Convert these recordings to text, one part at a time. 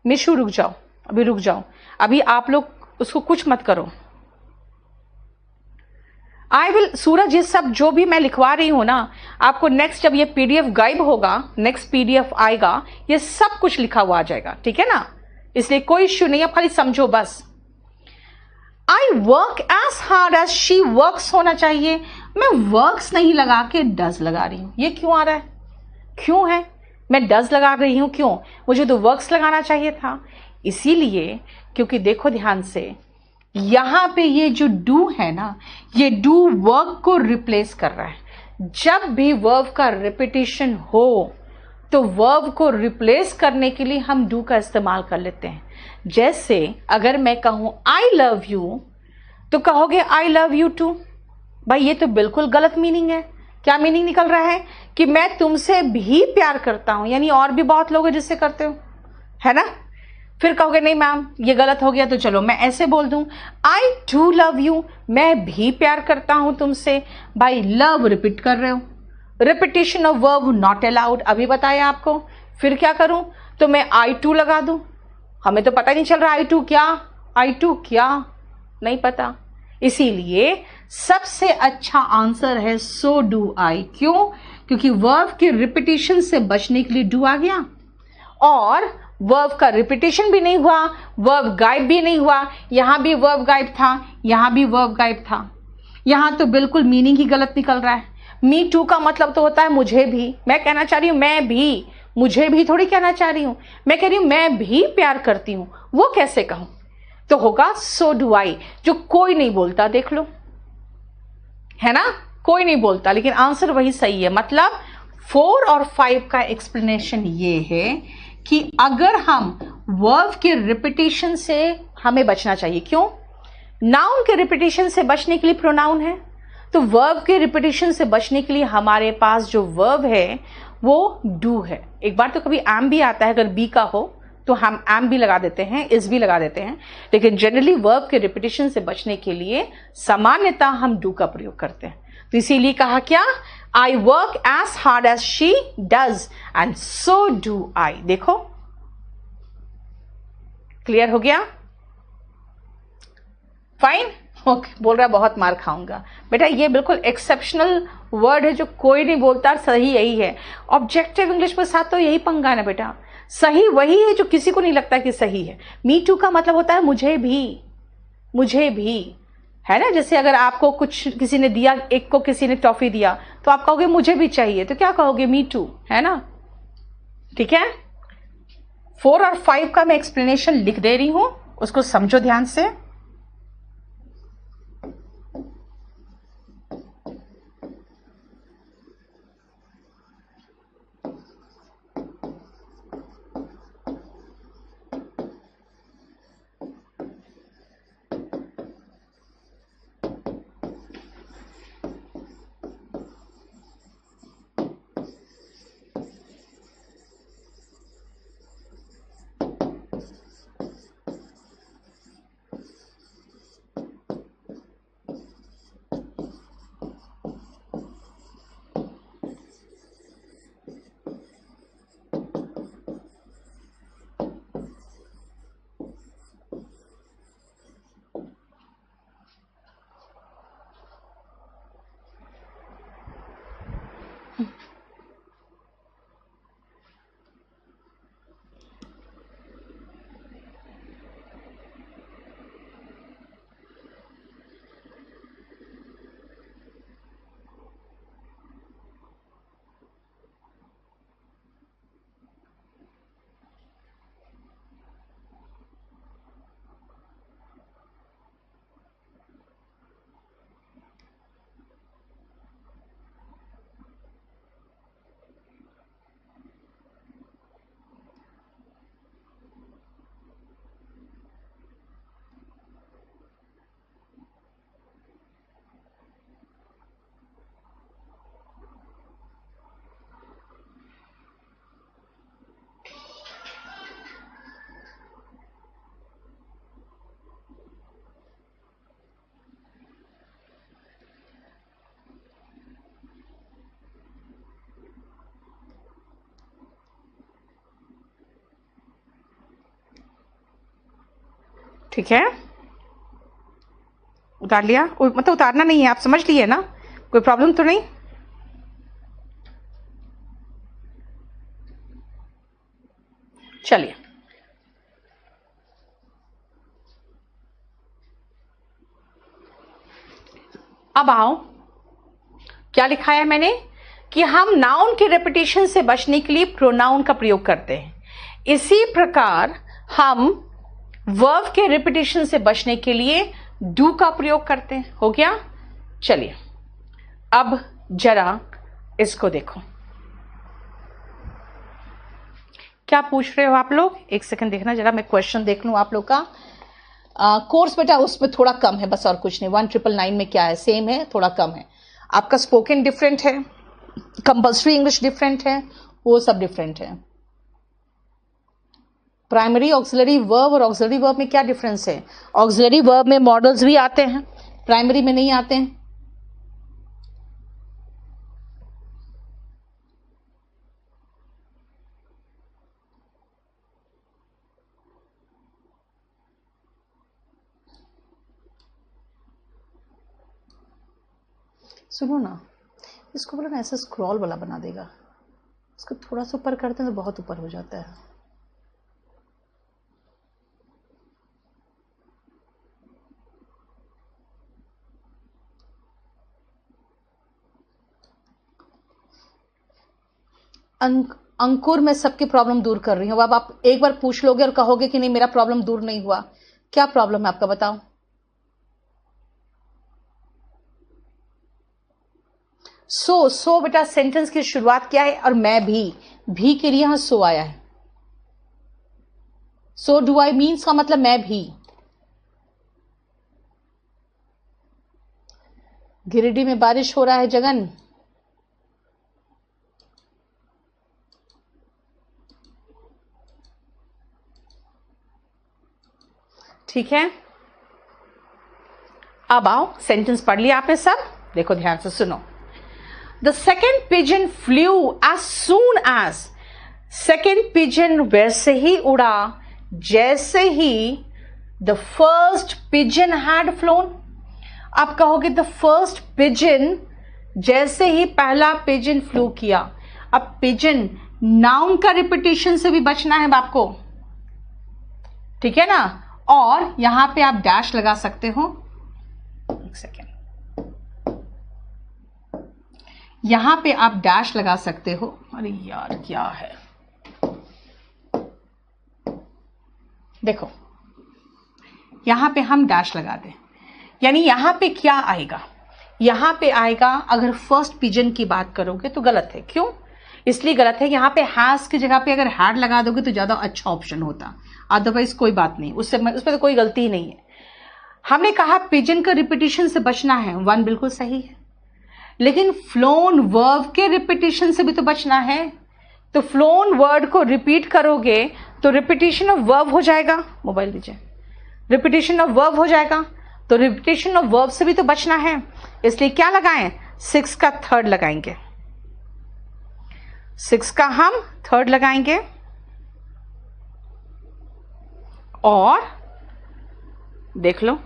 मिशु रुक जाओ, अभी रुक जाओ, अभी आप लोग उसको कुछ मत करो। आई विल, सूरज ये सब जो भी मैं लिखवा रही हूं ना, आपको नेक्स्ट जब ये पीडीएफ गायब होगा, नेक्स्ट पीडीएफ आएगा, ये सब कुछ लिखा हुआ आ जाएगा, ठीक है ना, इसलिए कोई इश्यू नहीं है, खाली समझो बस। I work as hard as she works होना चाहिए, मैं वर्क्स नहीं लगा के डज लगा रही हूं, ये क्यों आ रहा है, क्यों है, मैं डज लगा रही हूं क्यों, मुझे तो वर्क्स लगाना चाहिए था। इसीलिए क्योंकि देखो ध्यान से, यहां पे ये जो डू है ना, ये डू वर्क को रिप्लेस कर रहा है। जब भी वर्ब का रिपीटिशन हो तो वर्ब को रिप्लेस करने के लिए हम डू का इस्तेमाल कर लेते हैं। जैसे अगर मैं कहूं आई लव यू, तो कहोगे आई लव यू टू। भाई ये तो बिल्कुल गलत मीनिंग है। क्या मीनिंग निकल रहा है कि मैं तुमसे भी प्यार करता हूं, यानी और भी बहुत लोग हैं जिससे करते हो, है ना। फिर कहोगे नहीं मैम ये गलत हो गया, तो चलो मैं ऐसे बोल दूं, आई डू लव यू, मैं भी प्यार करता हूं तुमसे। भाई लव रिपीट कर रहे हो, repetition of verb not allowed, अभी बताया आपको। फिर क्या करूं, तो मैं आई टू लगा दूं, हमें तो पता नहीं चल रहा आई टू क्या नहीं पता। इसीलिए सबसे अच्छा आंसर है सो डू आई। क्यों, क्योंकि वर्ब के रिपीटिशन से बचने के लिए डू आ गया, और वर्ब का रिपीटिशन भी नहीं हुआ, वर्ब गायब भी नहीं हुआ, यहां भी वर्ब गायब था, यहां भी वर्ब गायब था। यहां तो बिल्कुल मीनिंग ही गलत निकल रहा है। मी टू का मतलब तो होता है मुझे भी, मैं कहना चाह रही हूं मैं भी, मुझे भी थोड़ी कहना चाह रही हूं, मैं कह रही हूं मैं भी प्यार करती हूं, वो कैसे कहूं, तो होगा सो डू आई, जो कोई नहीं बोलता, देख लो, है ना, कोई नहीं बोलता, लेकिन आंसर वही सही है। मतलब 4 और 5 का एक्सप्लेनेशन ये है कि अगर हम वर्ब के रिपीटिशन से हमें बचना चाहिए। क्यों, नाउन के रिपीटिशन से बचने के लिए प्रोनाउन है, तो वर्ब के रिपीटिशन से बचने के लिए हमारे पास जो वर्ब है वो डू है। एक बार तो कभी एम भी आता है, अगर बी का हो तो हम एम भी लगा देते हैं, इस भी लगा देते हैं, लेकिन जनरली वर्ब के रिपीटिशन से बचने के लिए सामान्यतः हम डू का प्रयोग करते हैं। तो इसीलिए कहा क्या, I work as hard as she does and so do I. देखो क्लियर हो गया, फाइन, ओके। बोल रहा बहुत मार खाऊंगा, बेटा ये बिल्कुल एक्सेप्शनल वर्ड है जो कोई नहीं बोलता, सही यही है। ऑब्जेक्टिव इंग्लिश के साथ तो यही पंगा है ना बेटा, सही वही है जो किसी को नहीं लगता कि सही है। मी टू का मतलब होता है मुझे भी, मुझे भी, है ना। जैसे अगर आपको कुछ किसी ने दिया, एक को किसी ने टॉफी दिया, तो आप कहोगे मुझे भी चाहिए, तो क्या कहोगे, मी टू, है ना, ठीक है। 4 और 5 का मैं एक्सप्लेनेशन लिख दे रही हूं, उसको समझो ध्यान से। ठीक है, उतार लिया, मतलब उतारना नहीं है, आप समझ लिए ना, कोई प्रॉब्लम तो नहीं? चलिए, अब आओ, क्या लिखा है मैंने कि हम नाउन के रेपिटेशन से बचने के लिए प्रोनाउन का प्रयोग करते हैं। इसी प्रकार हम वर्ब के रेपिटेशन से बचने के लिए डू का प्रयोग करते हैं। हो गया? चलिए, अब जरा इसको देखो, क्या पूछ रहे हो आप लोग? एक सेकंड देखना जरा, मैं क्वेश्चन देख लूं आप लोग का। कोर्स बेटा उसमें थोड़ा कम है, बस और कुछ नहीं। 1999 में क्या है, सेम है, थोड़ा कम है। आपका स्पोकन डिफरेंट है, कंपल्सरी इंग्लिश डिफरेंट है, वो सब डिफरेंट है। प्राइमरी ऑक्सिलरी वर्ब और ऑक्सिलरी वर्ब में क्या डिफरेंस है? ऑक्सिलरी वर्ब में मॉडल्स भी आते हैं, प्राइमरी में नहीं आते हैं। सुनो ना, इसको बोलो ना ऐसा स्क्रॉल वाला बना देगा, इसको थोड़ा सा ऊपर करते हैं तो बहुत ऊपर हो जाता है। अंकुर मैं सबकी प्रॉब्लम दूर कर रही हूँ। अब आप एक बार पूछ लोगे और कहोगे कि नहीं मेरा प्रॉब्लम दूर नहीं हुआ। क्या प्रॉब्लम है आपका, बताओ? सो बेटा सेंटेंस की शुरुआत क्या है? और मैं भी के लिए यहां सो आया है। सो डू आई मीन्स का मतलब मैं भी। गिरिडीह में बारिश हो रहा है जगन। ठीक है, अब आओ, सेंटेंस पढ़ लिया आपने सब, देखो ध्यान से सुनो। The second pigeon flew as soon as, second pigeon वैसे ही उड़ा जैसे ही the first pigeon had flown. आप कहोगे द फर्स्ट पिजन, जैसे ही पहला पिजन फ्लू किया। अब पिजन नाउन का रिपीटेशन से भी बचना है आपको, ठीक है ना? और यहां पे आप डैश लगा सकते हो। एक सेकेंड, यहां पे आप डैश लगा सकते हो। अरे यार क्या है, देखो यहां पे हम डैश लगा दें, यानी यहां पे क्या आएगा? यहां पे आएगा, अगर फर्स्ट पिजन की बात करोगे तो गलत है। क्यों? इसलिए गलत है, यहां पे हैज की जगह पे अगर हैड लगा दोगे तो ज्यादा अच्छा ऑप्शन होता, अदरवाइज कोई बात नहीं, उसमें तो कोई गलती ही नहीं है। हमने कहा पिजन का रिपीटिशन से बचना है, वन बिल्कुल सही है, लेकिन फ्लोन वर्ब के रिपीटिशन से भी तो बचना है। तो फ्लोन वर्ड को रिपीट करोगे तो रिपीटिशन ऑफ वर्ब हो जाएगा। मोबाइल दीजिए, रिपीटिशन ऑफ वर्ब हो जाएगा, तो रिपीटिशन ऑफ वर्ब से भी तो बचना है। इसलिए क्या लगाएं? 6 का थर्ड लगाएंगे, 6 का हम थर्ड लगाएंगे और देख लो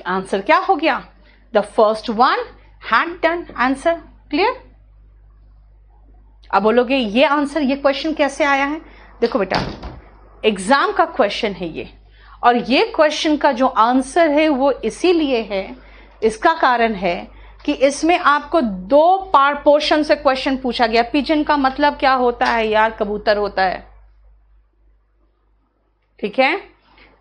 आंसर क्या हो गया? The first one had done. Answer clear? अब बोलोगे ये आंसर, ये क्वेश्चन कैसे आया है? देखो बेटा, एग्जाम का क्वेश्चन है ये, और ये क्वेश्चन का जो आंसर है वो इसीलिए है, इसका कारण है कि इसमें आपको 2 पार्ट पोर्शन से क्वेश्चन पूछा गया। पिजन का मतलब क्या होता है यार? कबूतर होता है, ठीक है?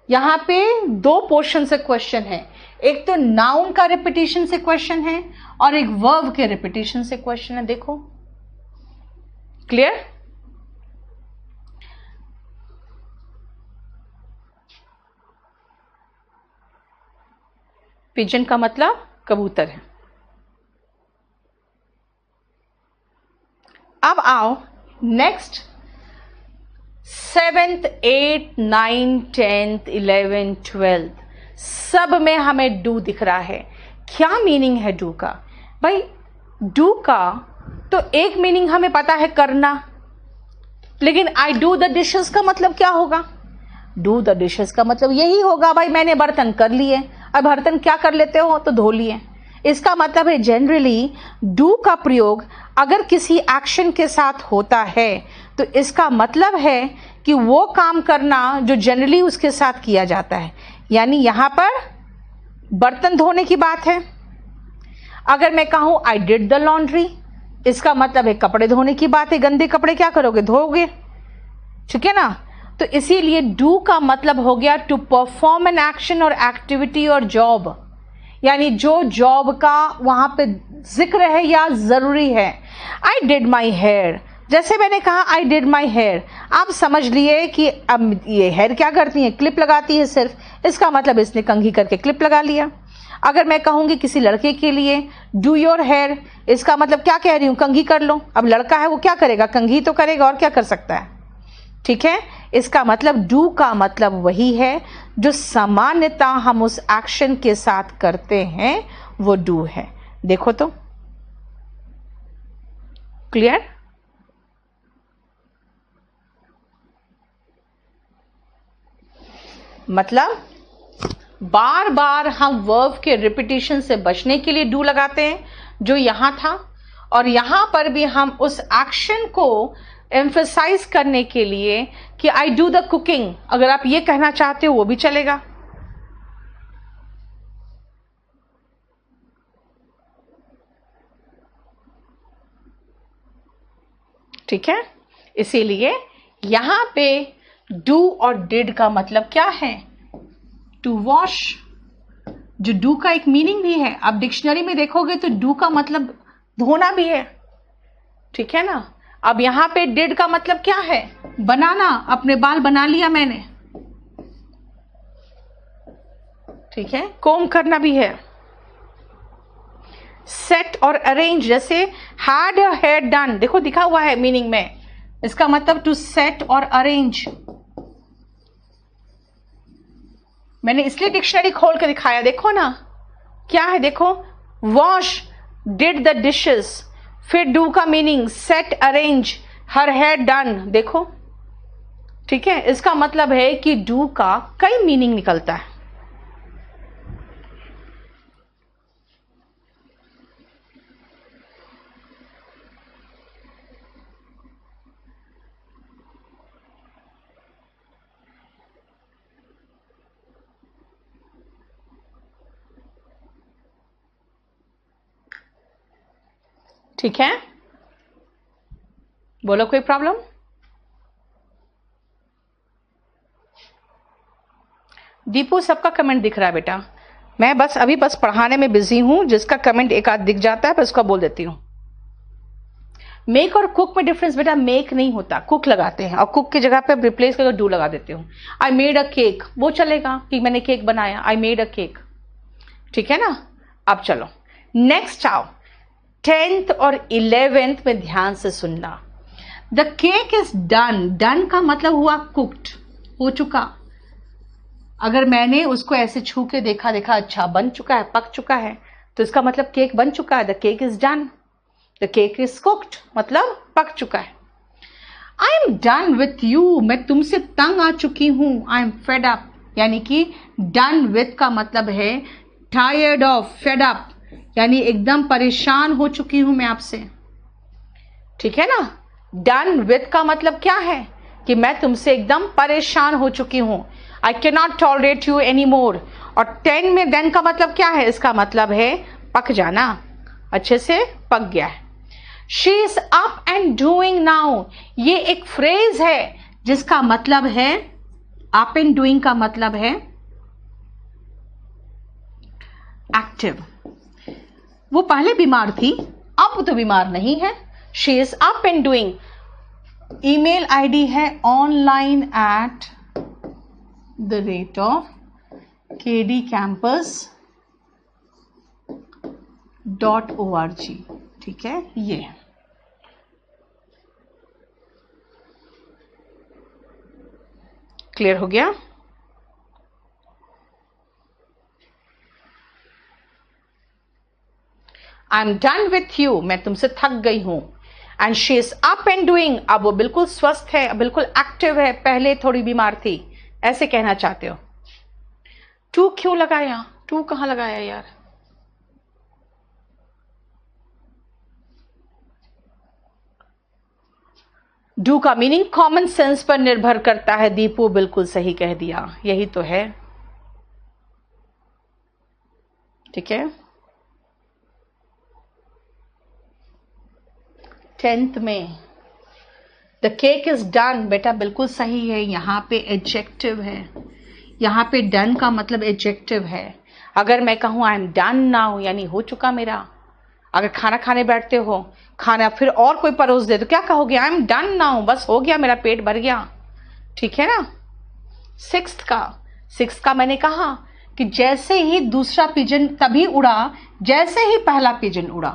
यहां पे 2 पोर्शन से क्वेश्चन है, एक तो नाउन का रिपीटिशन से क्वेश्चन है और एक वर्ब के रिपीटिशन से क्वेश्चन है। देखो क्लियर? पिजन का मतलब कबूतर है। अब आओ next, 7th, 8th, 9th, 10th, 11th, 12th सब में हमें डू दिख रहा है। क्या मीनिंग है डू का? भाई डू का तो एक मीनिंग हमें पता है, करना, लेकिन आई डू द डिशेस का मतलब क्या होगा? डू द डिशेस का मतलब यही होगा भाई मैंने बर्तन कर लिए। अब बर्तन क्या कर लेते हो? तो धो लिए। इसका मतलब है जनरली डू का प्रयोग अगर किसी एक्शन के साथ होता है तो इसका मतलब है कि वो काम करना जो जनरली उसके साथ किया जाता है। यानी यहां पर बर्तन धोने की बात है। अगर मैं कहूं आई डिड द लॉन्ड्री, इसका मतलब है कपड़े धोने की बात है। गंदे कपड़े क्या करोगे? धोओगे, ठीक है ना? तो इसीलिए डू का मतलब हो गया टू परफॉर्म एन एक्शन और एक्टिविटी और जॉब, यानी जो जॉब का वहां पे जिक्र है या जरूरी है। आई डिड माई हेयर, जैसे मैंने कहा आई डिड माई हेयर, आप समझ लिए कि अब ये हेयर क्या करती है? क्लिप लगाती है सिर्फ। इसका मतलब इसने कंघी करके क्लिप लगा लिया। अगर मैं कहूंगी किसी लड़के के लिए डू योर हेयर, इसका मतलब क्या कह रही हूं? कंघी कर लो। अब लड़का है वो क्या करेगा? कंघी तो करेगा, और क्या कर सकता है? ठीक है, इसका मतलब डू का मतलब वही है जो सामान्यता हम उस एक्शन के साथ करते हैं, वो डू है। देखो तो क्लियर? मतलब बार बार हम वर्ब के रिपीटिशन से बचने के लिए डू लगाते हैं, जो यहां था, और यहां पर भी हम उस एक्शन को एम्फसाइज करने के लिए कि आई डू द कुकिंग, अगर आप ये कहना चाहते हो वो भी चलेगा। ठीक है, इसीलिए यहां पे डू और डिड का मतलब क्या है? टू वॉश, जो डू का एक मीनिंग भी है। आप डिक्शनरी में देखोगे तो डू का मतलब धोना भी है, ठीक है ना? अब यहां पे डिड का मतलब क्या है? बनाना, अपने बाल बना लिया मैंने, ठीक है? कोम करना भी है। सेट और अरेंज, जैसे हैड योर हेयर डन, देखो दिखा हुआ है मीनिंग में, इसका मतलब टू सेट और अरेंज। मैंने इसलिए डिक्शनरी खोल के दिखाया, देखो ना क्या है, देखो वॉश, डिड द डिशेस, फिर डू का meaning set, arrange, her hair done, देखो, ठीक है? इसका मतलब है कि डू का कई मीनिंग निकलता है। ठीक है, बोलो कोई प्रॉब्लम? दीपू सबका कमेंट दिख रहा है बेटा, मैं बस अभी पढ़ाने में बिजी हूं, जिसका कमेंट एक आध दिख जाता है बस उसका बोल देती हूं। मेक और कुक में डिफरेंस बेटा, मेक नहीं होता, कुक लगाते हैं, और कुक की जगह पे रिप्लेस करके डू लगा देते हूं। आई मेड अ केक, वो चलेगा कि मैंने केक बनाया, आई मेड अ केक, ठीक है ना? अब चलो नेक्स्ट आओ, 10th और 11th में ध्यान से सुनना। The cake is done, done का मतलब हुआ कुक्ड, हो चुका। अगर मैंने उसको ऐसे छू के देखा, अच्छा बन चुका है, पक चुका है, तो इसका मतलब केक बन चुका है। The cake is done, the cake is cooked, मतलब पक चुका है। I am done with you, मैं तुमसे तंग आ चुकी हूं। आई एम फेड अप, यानी कि डन विथ का मतलब है टायर्ड ऑफ, फेड अप यानी एकदम परेशान हो चुकी हूं मैं आपसे, ठीक है ना? डन विथ का मतलब क्या है? कि मैं तुमसे एकदम परेशान हो चुकी हूं, I can not tolerate you any more. और 10 में देन का मतलब क्या है? इसका मतलब है पक जाना, अच्छे से पक गया है। She is up and doing now, ये एक फ्रेज है जिसका मतलब है, अप एंड डूइंग का मतलब है एक्टिव। वो पहले बीमार थी, अब तो बीमार नहीं है। She is up and doing. Email ID है online@kdcampus.org, ठीक है? ये क्लियर हो गया? I am done with you, मैं तुमसे थक गई हूं। And she is up and doing, अब वो बिल्कुल स्वस्थ है, बिल्कुल एक्टिव है, पहले थोड़ी बीमार थी, ऐसे कहना चाहते हो। टू क्यों लगाया, टू कहां लगाया यार? डू का मीनिंग कॉमन सेंस पर निर्भर करता है। दीपू बिल्कुल सही कह दिया, यही तो है। ठीक है, 10th में द केक इज डन, बेटा बिल्कुल सही है। यहां पे एडजेक्टिव है, यहां पे डन का मतलब एडजेक्टिव है। अगर मैं कहूं आई एम डन नाउ, यानी हो चुका मेरा। अगर खाना खाने बैठते हो, खाना फिर और कोई परोस दे तो क्या कहोगे? आई एम डन नाउ, बस हो गया, मेरा पेट भर गया। ठीक है ना। 6th का मैंने कहा कि जैसे ही दूसरा पिजन तभी उड़ा जैसे ही पहला पिजन उड़ा।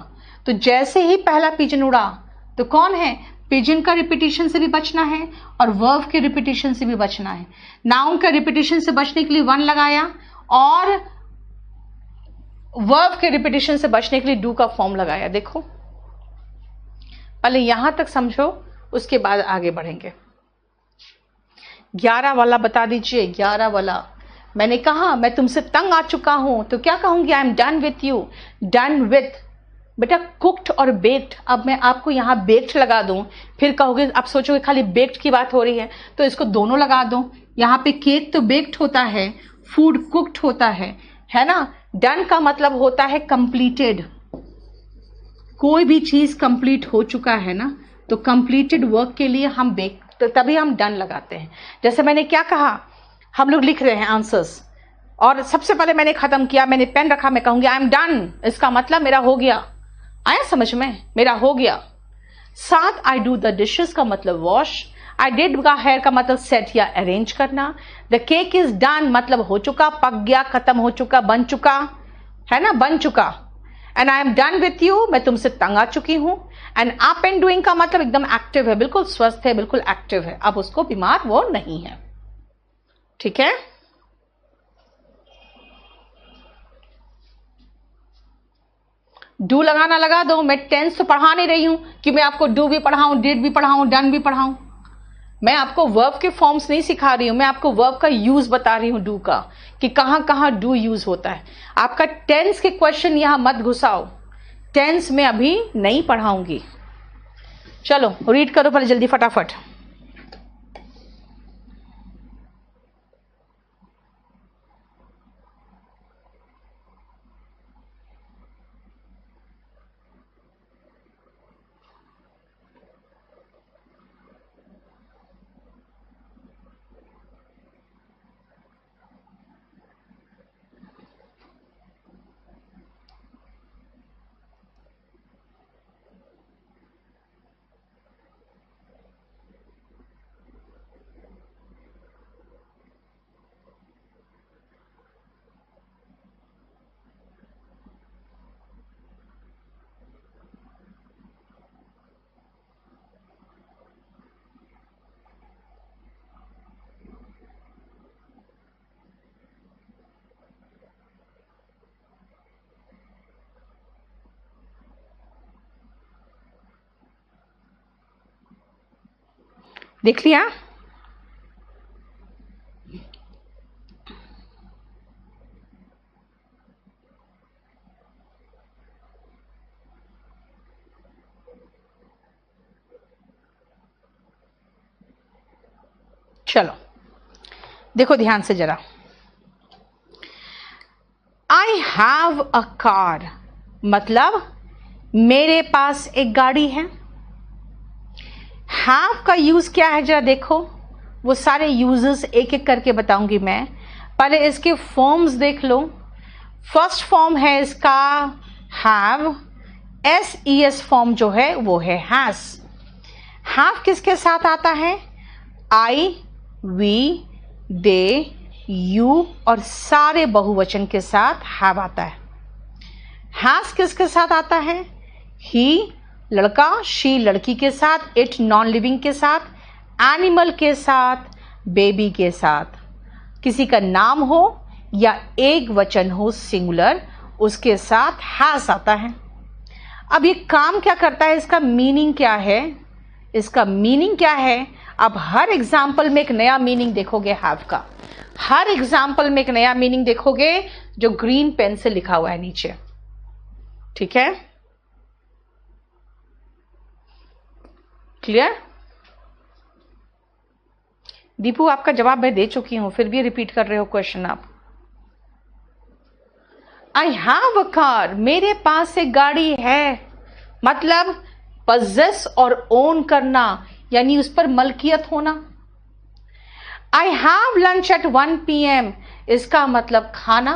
तो जैसे ही पहला पिजन उड़ा तो कौन है? पिजन का रिपीटिशन से भी बचना है और वर्ब के रिपीटिशन से भी बचना है। नाउन का रिपीटिशन से बचने के लिए 1 लगाया और वर्ब के रिपीटिशन से बचने के लिए डू का फॉर्म लगाया। देखो पहले यहां तक समझो, उसके बाद आगे बढ़ेंगे। 11 वाला बता दीजिए। 11 वाला मैंने कहा मैं तुमसे तंग आ चुका हूं, तो क्या कहूंगी? I am done with you. Done with बेटा कुक्ड और बेक्ड। अब मैं आपको यहां बेक्ड लगा दूं, फिर कहोगे, आप सोचोगे खाली बेक्ड की बात हो रही है, तो इसको दोनों लगा दो। यहां पे केक तो बेक्ड होता है, फूड कुक्ड होता है ना। डन का मतलब होता है कंप्लीटेड। कोई भी चीज कंप्लीट हो चुका है ना, तो कंप्लीटेड वर्क के लिए हम तो तभी हम डन लगाते हैं। जैसे मैंने क्या कहा, हम लोग लिख रहे हैं आंसर्स और सबसे पहले मैंने खत्म किया, मैंने पेन रखा, मैं कहूंगी आई एम डन, इसका मतलब मेरा हो गया। आया समझ में? मेरा हो गया। 7 आई डू द डिशेस का मतलब वॉश। आई डिड का हेयर का मतलब सेट या अरेंज करना। द केक इज डन मतलब हो चुका, पक गया, खत्म हो चुका, बन चुका, है ना, बन चुका। And I am done with you, मैं तुमसे तंग आ चुकी हूं। एंड अप एंड डूइंग का मतलब एकदम एक्टिव है, बिल्कुल स्वस्थ है, बिल्कुल एक्टिव है। अब उसको बीमार वो नहीं है। ठीक है। डू लगाना लगा दो। मैं टेंस तो पढ़ा नहीं रही हूं कि मैं आपको डू भी पढ़ाऊं, डिड भी पढ़ाऊं, डन भी पढ़ाऊं। मैं आपको वर्ब के फॉर्म्स नहीं सिखा रही हूं, मैं आपको वर्ब का यूज बता रही हूं, डू का, कि कहां कहां डू यूज होता है। आपका टेंस के क्वेश्चन यहां मत घुसाओ, टेंस में अभी नहीं पढ़ाऊंगी। चलो रीड करो पहले जल्दी फटाफट। देख लिया? चलो देखो ध्यान से जरा। आई हैव अ कार मतलब मेरे पास एक गाड़ी है। हैव का यूज क्या है जरा देखो, वो सारे यूजेस एक एक करके बताऊंगी मैं। पहले इसके फॉर्म्स देख लो। फर्स्ट फॉर्म है इसका हैव, SES फॉर्म जो है वो है हैज। हैव किसके साथ आता है? आई, वी, दे, यू और सारे बहुवचन के साथ हैव आता है। हैज किसके साथ आता है? ही लड़का, शी लड़की के साथ, इट नॉन लिविंग के साथ, एनिमल के साथ, बेबी के साथ। किसी का नाम हो या एक वचन हो सिंगुलर, उसके साथ हैज आता है। अब ये काम क्या करता है, इसका मीनिंग क्या है, इसका मीनिंग क्या है। अब हर एग्जाम्पल में एक नया मीनिंग देखोगे हैव का, हर एग्जाम्पल में एक नया मीनिंग देखोगे जो ग्रीन पेन से लिखा हुआ है नीचे, ठीक है, क्लियर। दीपू आपका जवाब मैं दे चुकी हूं, फिर भी रिपीट कर रहे हो क्वेश्चन आप। आई हैव अ कार, मेरे पास एक गाड़ी है, मतलब पजेस और ओन करना, यानी उस पर मलकियत होना। I have lunch at 1 PM, इसका मतलब खाना।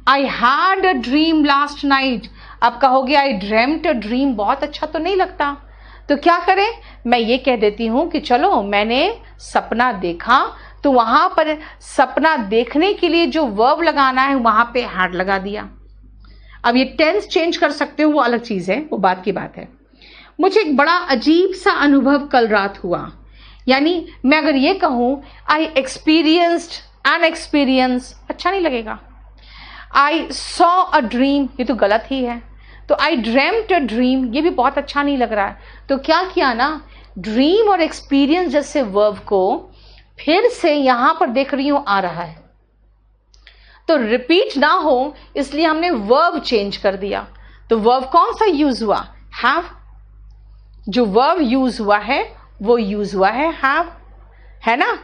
I had a dream last night, अब कहोगे आई ड्रीम्ड अ ड्रीम, बहुत अच्छा तो नहीं लगता, तो क्या करें, मैं ये कह देती हूं कि चलो मैंने सपना देखा, तो वहां पर सपना देखने के लिए जो वर्ब लगाना है वहां पे हैड लगा दिया। अब ये टेंस चेंज कर सकते हो, वो अलग चीज है, वो बात की बात है। मुझे एक बड़ा अजीब सा अनुभव कल रात हुआ, यानी मैं अगर ये कहूं आई एक्सपीरियंस्ड एन एक्सपीरियंस, अच्छा नहीं लगेगा। आई सॉ अ ड्रीम, ये तो गलत ही है। तो आई ड्रीम्ड अ ड्रीम, ये भी बहुत अच्छा नहीं लग रहा है। तो क्या किया ना, ड्रीम और एक्सपीरियंस जैसे वर्ब को फिर से यहां पर देख रही हूं आ रहा है, तो रिपीट ना हो इसलिए हमने वर्ब चेंज कर दिया। तो वर्ब कौन सा यूज हुआ, हैव। जो वर्ब यूज हुआ है वो यूज हुआ है हैव, है ना।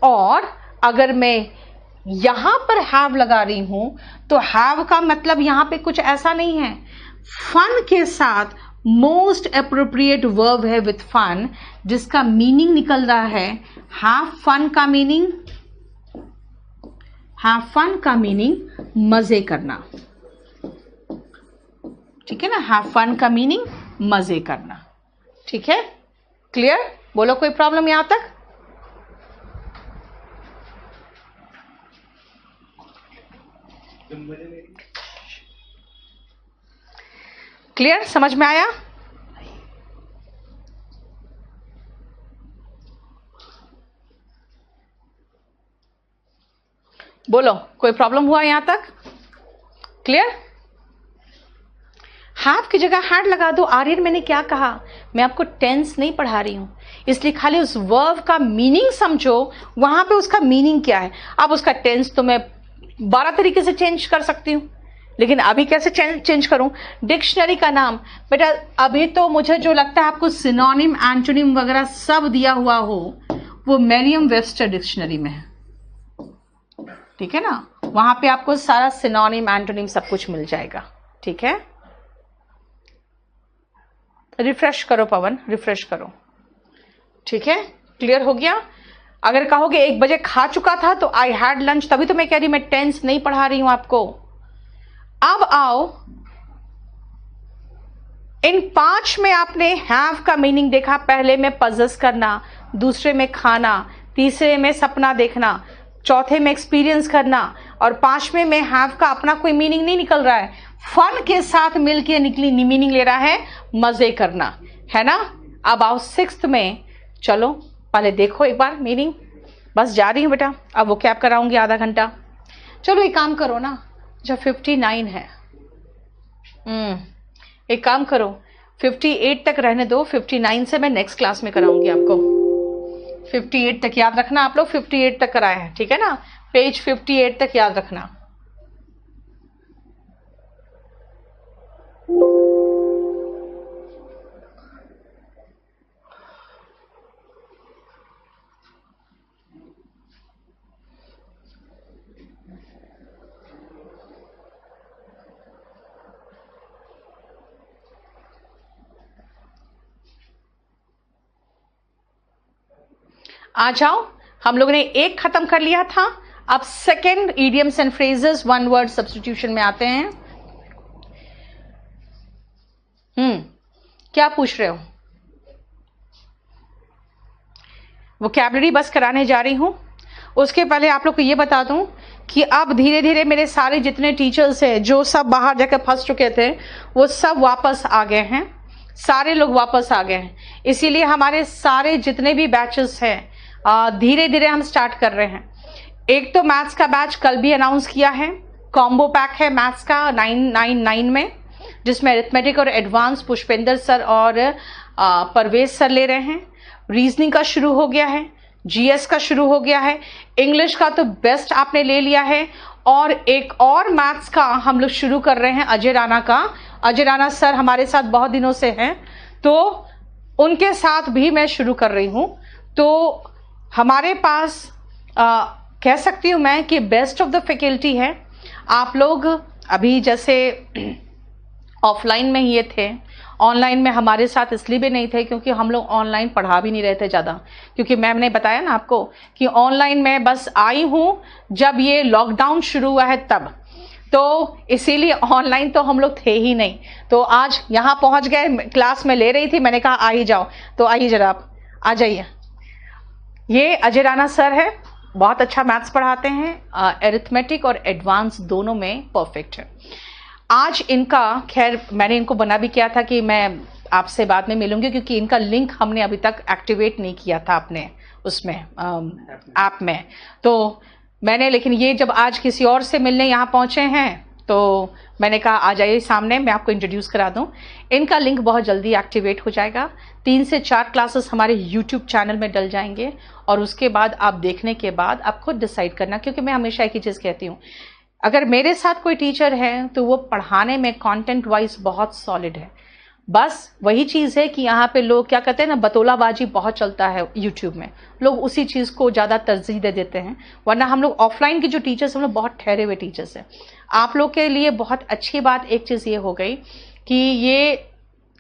और अगर मैं यहां पर हैव लगा रही हूं तो हैव का मतलब यहां पे कुछ ऐसा नहीं है, फन के साथ मोस्ट अप्रोप्रिएट वर्ब है विथ फन, जिसका मीनिंग निकल रहा है हैव फन का मीनिंग, हैव फन का मीनिंग मजे करना, ठीक है ना। हैव फन का मीनिंग मजे करना, ठीक है, क्लियर। बोलो कोई प्रॉब्लम यहां तक। क्लियर, समझ में आया। बोलो कोई प्रॉब्लम हुआ यहां तक, क्लियर। हैव की जगह हैड लगा दो। आर्यन मैंने क्या कहा, मैं आपको टेंस नहीं पढ़ा रही हूं, इसलिए खाली उस वर्ब का मीनिंग समझो, वहां पे उसका मीनिंग क्या है। अब उसका टेंस तो मैं 12 तरीके से चेंज कर सकती हूं, लेकिन अभी कैसे चेंज करूं। डिक्शनरी का नाम बेटा, अभी तो मुझे जो लगता है आपको सिनोनिम एंटोनिम वगैरह सब दिया हुआ हो वो मरियम वेबस्टर डिक्शनरी में है, ठीक है ना। वहां पे आपको सारा सिनोनिम एंटोनिम सब कुछ मिल जाएगा, ठीक है। रिफ्रेश करो पवन, रिफ्रेश करो, ठीक है, क्लियर हो गया। अगर कहोगे 1 बजे खा चुका था तो आई हैड लंच, तभी तो मैं कह रही मैं टेंस नहीं पढ़ा रही हूं आपको। अब आओ, इन 5 में आपने हैव का मीनिंग देखा, पहले में पजेस करना, दूसरे में खाना, तीसरे में सपना देखना, चौथे में एक्सपीरियंस करना, और 5वें में हैव का अपना कोई मीनिंग नहीं निकल रहा है, फन के साथ मिलके निकली मीनिंग ले रहा है मजे करना, है ना। अब आओ 6th में, चलो पहले देखो एक बार मीनिंग, बस जा रही हूं बेटा, अब वो कैब कराऊंगी आधा घंटा। चलो एक काम करो ना, जब 59 है, एक काम करो 58 तक रहने दो, 59 से मैं नेक्स्ट क्लास में कराऊंगी आपको। 58 तक याद रखना, आप लोग 58 तक कराए हैं, ठीक है ना, पेज 58 तक याद रखना। आ जाओ, हम लोगों ने एक खत्म कर लिया था, अब second idioms and phrases 1 word substitution में आते हैं। क्या पूछ रहे हो। वोकैबुलरी बस कराने जा रही हूं, उसके पहले आप लोग को यह बता दूं कि अब धीरे धीरे मेरे सारे जितने टीचर्स हैं जो सब बाहर जाकर फंस चुके थे वो सब वापस आ गए हैं, सारे लोग वापस आ गए हैं, इसीलिए हमारे सारे जितने भी बैचेस हैं धीरे धीरे हम स्टार्ट कर रहे हैं। एक तो मैथ्स का बैच कल भी अनाउंस किया है, कॉम्बो पैक है मैथ्स का 999 में, जिसमें अरिथमेटिक और एडवांस पुष्पेंद्र सर और परवेज सर ले रहे हैं। रीजनिंग का शुरू हो गया है, जीएस का शुरू हो गया है, इंग्लिश का तो बेस्ट आपने ले लिया है, और एक और मैथ्स का हम लोग शुरू कर रहे हैं अजय राणा का। अजय राणा सर हमारे साथ बहुत दिनों से हैं, तो उनके साथ भी मैं शुरू कर रही हूं। तो हमारे पास कह सकती हूं मैं कि बेस्ट ऑफ द फैकल्टी है। आप लोग अभी जैसे ऑफलाइन में ये थे, ऑनलाइन में हमारे साथ इसलिए भी नहीं थे क्योंकि हम लोग ऑनलाइन पढ़ा भी नहीं रहे थे ज़्यादा, क्योंकि मैम ने बताया ना आपको कि ऑनलाइन में बस आई हूँ जब ये लॉकडाउन शुरू हुआ है तब, तो इसीलिए ऑनलाइन तो हम लोग थे ही नहीं। तो आज यहाँ पहुँच गए, क्लास में ले रही थी, मैंने कहा आ ही जाओ, तो आइए जरा आप आ जाइए। ये अजय राणा सर है, बहुत अच्छा मैथ्स पढ़ाते हैं, अरिथमेटिक और एडवांस दोनों में परफेक्ट है। आज इनका, खैर मैंने इनको बना भी किया था कि मैं आपसे बाद में मिलूंगी, क्योंकि इनका लिंक हमने अभी तक एक्टिवेट नहीं किया था अपने उसमें ऐप में, तो मैंने, लेकिन ये जब आज किसी और से मिलने यहाँ पहुँचे हैं तो मैंने कहा आ जाइए सामने, मैं आपको इंट्रोड्यूस करा दूं। इनका लिंक बहुत जल्दी एक्टिवेट हो जाएगा। 3 से 4 क्लासेस हमारे यूट्यूब चैनल में डल जाएंगे, और उसके बाद आप देखने के बाद आप खुद डिसाइड करना, क्योंकि मैं हमेशा एक ही चीज़ कहती हूँ, अगर मेरे साथ कोई टीचर है तो वो पढ़ाने में कंटेंट वाइज बहुत सॉलिड है। बस वही चीज़ है कि यहाँ पे लोग क्या कहते हैं ना, बतौलाबाजी बहुत चलता है यूट्यूब में, लोग उसी चीज़ को ज़्यादा तरजीह दे देते हैं। वरना हम लोग ऑफलाइन की जो टीचर्स, हम लोग बहुत ठहरे हुए टीचर्स हैं। आप लोग के लिए बहुत अच्छी बात एक चीज़ ये हो गई कि ये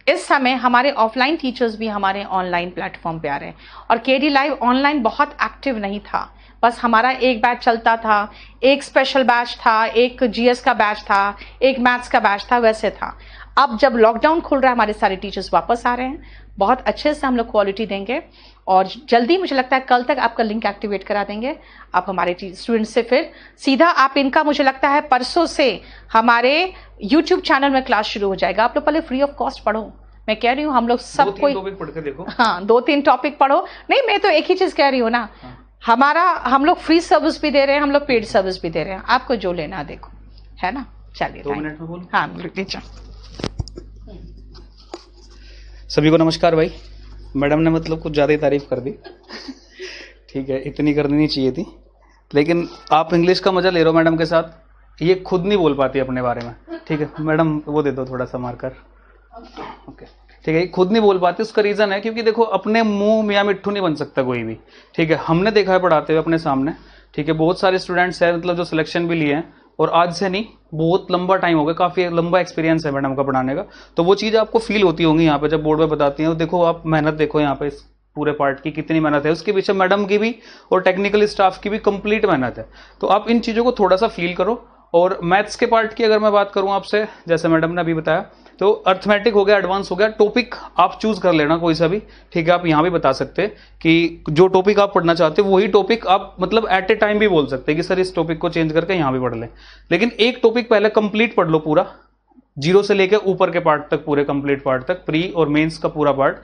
इस समय हमारे ऑफलाइन टीचर्स भी हमारे ऑनलाइन प्लेटफॉर्म पे आ रहे हैं, और केडी लाइव ऑनलाइन बहुत एक्टिव नहीं था, बस हमारा एक बैच चलता था, एक स्पेशल बैच था, एक जीएस का बैच था, एक मैथ्स का बैच था, वैसे था। अब जब लॉकडाउन खुल रहा है, हमारे सारे टीचर्स वापस आ रहे हैं, बहुत अच्छे से हम लोग क्वालिटी देंगे, और जल्दी मुझे लगता है कल तक आपका लिंक एक्टिवेट करा देंगे आप हमारे स्टूडेंट से। फिर सीधा आप इनका, मुझे लगता है परसों से हमारे यूट्यूब चैनल में क्लास शुरू हो जाएगा। आप लोग पहले फ्री ऑफ कॉस्ट पढ़ो, मैं कह रही हूँ, हम लोग सब कोई 2-3 टॉपिक पढ़ के देखो। हाँ, 2-3 टॉपिक पढ़ो। नहीं, मैं तो एक ही चीज कह रही हूँ ना, हम लोग फ्री सर्विस भी दे रहे हैं, हम लोग पेड सर्विस भी दे रहे हैं, आपको जो लेना देखो, है ना। चलिए 2 मिनट में बोलो। हाँ टीचर। सभी को नमस्कार। भाई मैडम ने मतलब कुछ ज़्यादा ही तारीफ कर दी ठीक है, इतनी करनी नहीं चाहिए थी, लेकिन आप इंग्लिश का मजा ले रहे हो मैडम के साथ। ये खुद नहीं बोल पाती अपने बारे में, ठीक है मैडम, वो दे दो थोड़ा सा मार्कर। ओके ठीक है, खुद नहीं बोल पाती, उसका रीज़न है क्योंकि देखो अपने मुंह मियाँ मिट्ठू नहीं बन सकता कोई भी, ठीक है। हमने देखा है पढ़ाते हुए अपने सामने, ठीक है, बहुत सारे स्टूडेंट्स हैं मतलब जो सिलेक्शन भी लिए हैं, और आज से नहीं, बहुत लंबा टाइम हो गया, काफ़ी लंबा एक्सपीरियंस है मैडम का पढ़ाने का, तो वो चीज़ आपको फील होती होंगी यहाँ पे जब बोर्ड पे बताती हैं। देखो आप मेहनत देखो यहाँ पे, इस पूरे पार्ट की कितनी मेहनत है, उसके पीछे मैडम की भी और टेक्निकल स्टाफ की भी कंप्लीट मेहनत है। तो आप इन चीज़ों को थोड़ा सा फील करो। और मैथ्स के पार्ट की अगर मैं बात करूँ आपसे, जैसे मैडम ने अभी बताया, तो अर्थमेटिक हो गया, एडवांस हो गया, टॉपिक आप चूज कर लेना कोई सा भी, ठीक है। आप यहाँ भी बता सकते हैं कि जो टॉपिक आप पढ़ना चाहते हो वही टॉपिक आप मतलब एट ए टाइम भी बोल सकते हैं कि सर इस टॉपिक को चेंज करके यहाँ भी पढ़ लें, लेकिन एक टॉपिक पहले कंप्लीट पढ़ लो पूरा, 0 से लेकर ऊपर के पार्ट तक, पूरे कंप्लीट पार्ट तक, प्री और मेंस का पूरा पार्ट।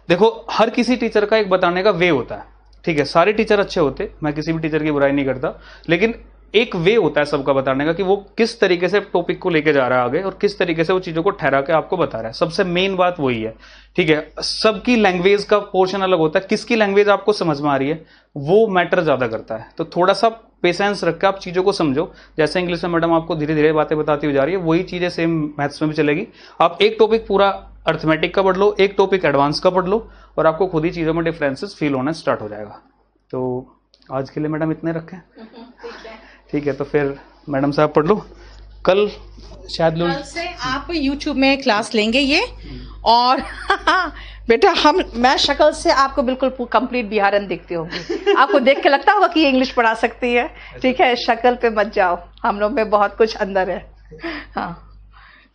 देखो हर किसी टीचर का एक बताने का वे होता है, ठीक है। सारे टीचर अच्छे होते, मैं किसी भी टीचर की बुराई नहीं करता, लेकिन एक वे होता है सबका बताने का कि वो किस तरीके से टॉपिक को लेके जा रहा है आगे, और किस तरीके से वो चीजों को ठहरा के आपको बता रहा है। सबसे मेन बात वही है, ठीक है। सबकी लैंग्वेज का पोर्शन अलग होता है, किसकी लैंग्वेज आपको समझ में आ रही है वो मैटर ज्यादा करता है। तो थोड़ा सा पेशेंस रख के आप चीजों को समझो। जैसे इंग्लिश में मैडम आपको धीरे धीरे बातें बताती हुई जा रही है, वही चीजें सेम मैथ्स में भी चलेगी। आप एक टॉपिक पूरा अर्थमेटिक का पढ़ लो, एक टॉपिक एडवांस का पढ़ लो, और आपको खुद ही चीजों में डिफरेंसेस फील होना स्टार्ट हो जाएगा। तो आज के लिए मैडम इतने रखें, ठीक है। तो फिर मैडम साहब पढ़ लो, कल शायद कल से आप YouTube में क्लास लेंगे ये, और बेटा मैं शक्ल से आपको बिल्कुल कंप्लीट बिहारन दिखती होगी, आपको देख के लगता होगा कि ये इंग्लिश पढ़ा सकती है, ठीक है। शक्ल पे मत जाओ, हम लोग में बहुत कुछ अंदर है। हाँ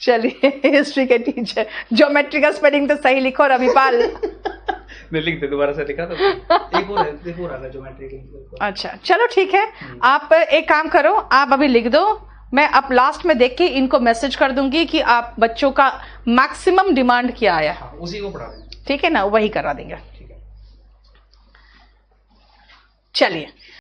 चलिए, हिस्ट्री के टीचर, ज्योमेट्री का स्पेलिंग तो सही लिखो रविपाल। मैं लिख दे, दोबारा से लिखा तो एक और आ ज्योमेट्री के। अच्छा चलो ठीक है, आप एक काम करो, आप अभी लिख दो, मैं अब लास्ट में देख के इनको मैसेज कर दूंगी कि आप बच्चों का मैक्सिमम डिमांड क्या आया, उसी को पढ़ा देंगे, ठीक है ना, वही करा देंगे। ठीक है। चलिए